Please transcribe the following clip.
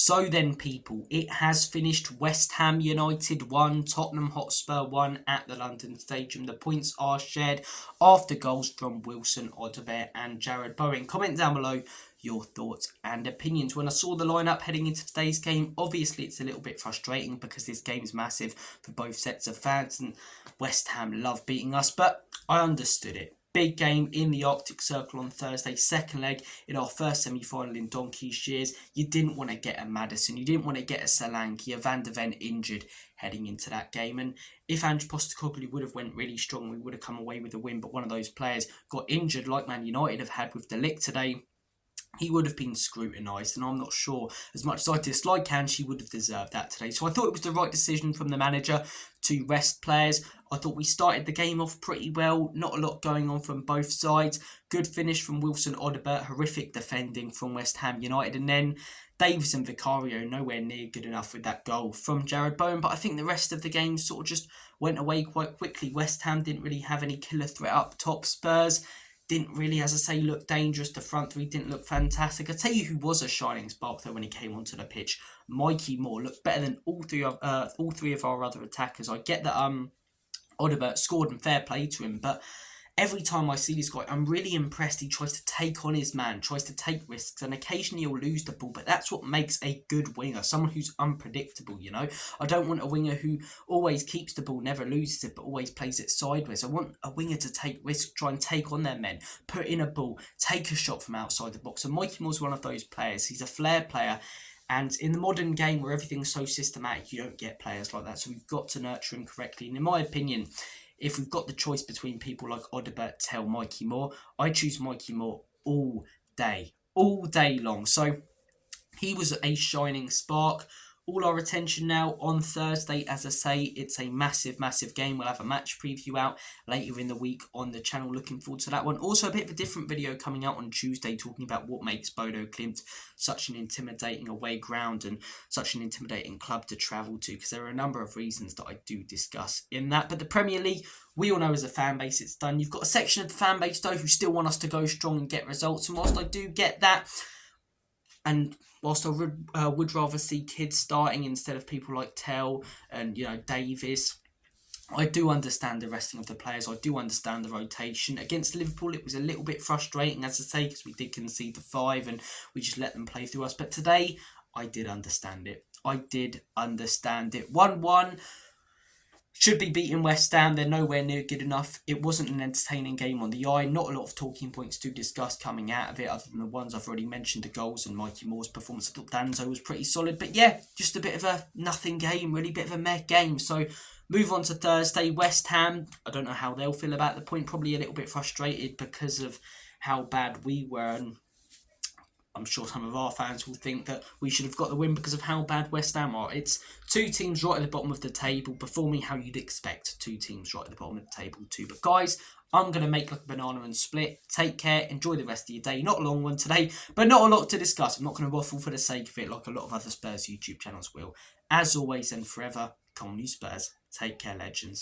So then, people, it has finished. West Ham United 1, Tottenham Hotspur 1 at the London Stadium. The points are shared after goals from Wilson, Odobert and Jared Bowen. Comment down below your thoughts and opinions. When I saw the lineup heading into today's game, obviously it's a little bit frustrating because this game is massive for both sets of fans and West Ham love beating us, but I understood it. Big game in the Arctic Circle on Thursday, second leg in our first semi-final in donkey's years. You didn't want to get a Maddison, you didn't want to get a Solanke, a Van de Ven injured heading into that game. And if Ange Postecoglou would have went really strong, we would have come away with a win. But one of those players got injured like Man United have had with De Ligt today. He would have been scrutinised, and I'm not sure, as much as I dislike Ange, he would have deserved that today. So I thought it was the right decision from the manager to rest players. I thought we started the game off pretty well, not a lot going on from both sides. Good finish from Wilson Odobert, horrific defending from West Ham United, and then Davies and Vicario nowhere near good enough with that goal from Jared Bowen. But I think the rest of the game sort of just went away quite quickly. West Ham didn't really have any killer threat up top. Spurs didn't really, as I say, look dangerous. The front three didn't look fantastic. I tell you who was a shining spark though when he came onto the pitch. Mikey Moore looked better than all three of our other attackers. I get that Odobert scored and fair play to him, but every time I see this guy, I'm really impressed. He tries to take on his man, tries to take risks, and occasionally he'll lose the ball, but that's what makes a good winger, someone who's unpredictable, you know? I don't want a winger who always keeps the ball, never loses it, but always plays it sideways. I want a winger to take risks, try and take on their men, put in a ball, take a shot from outside the box, and Mikey Moore's one of those players. He's a flair player, and in the modern game where everything's so systematic, you don't get players like that, so we've got to nurture him correctly. And in my opinion, if we've got the choice between people like Odobert, Tell, Mikey Moore, I choose Mikey Moore all day long. So he was a shining spark. All our attention now on Thursday. As I say, it's a massive game. We'll have a match preview out later in the week on the channel. Looking forward to that one. Also, a bit of a different video coming out on Tuesday talking about what makes Bodo Glimt such an intimidating away ground and such an intimidating club to travel to, because there are a number of reasons that I do discuss in that. But the Premier League, we all know as a fan base it's done. You've got a section of the fan base though who still want us to go strong and get results, and whilst I do get that, and whilst I would rather see kids starting instead of people like Tell and Davies, I do understand the resting of the players. I do understand the rotation. Against Liverpool, it was a little bit frustrating, as I say, because we did concede the 5 and we just let them play through us. But today, I did understand it. 1-1. Should be beating West Ham. They're nowhere near good enough. It wasn't an entertaining game on the eye. Not a lot of talking points to discuss coming out of it, other than the ones I've already mentioned, the goals and Mikey Moore's performance. I thought Danzo was pretty solid. But yeah, just a bit of a nothing game, really, bit of a meh game. So move on to Thursday. West Ham, I don't know how they'll feel about the point. Probably a little bit frustrated because of how bad we were, and I'm sure some of our fans will think that we should have got the win because of how bad West Ham are. It's two teams right at the bottom of the table, performing how you'd expect two teams right at the bottom of the table too. But guys, I'm going to make like a banana and split. Take care. Enjoy the rest of your day. Not a long one today, but not a lot to discuss. I'm not going to waffle for the sake of it like a lot of other Spurs YouTube channels will. As always and forever, come on you Spurs. Take care, legends.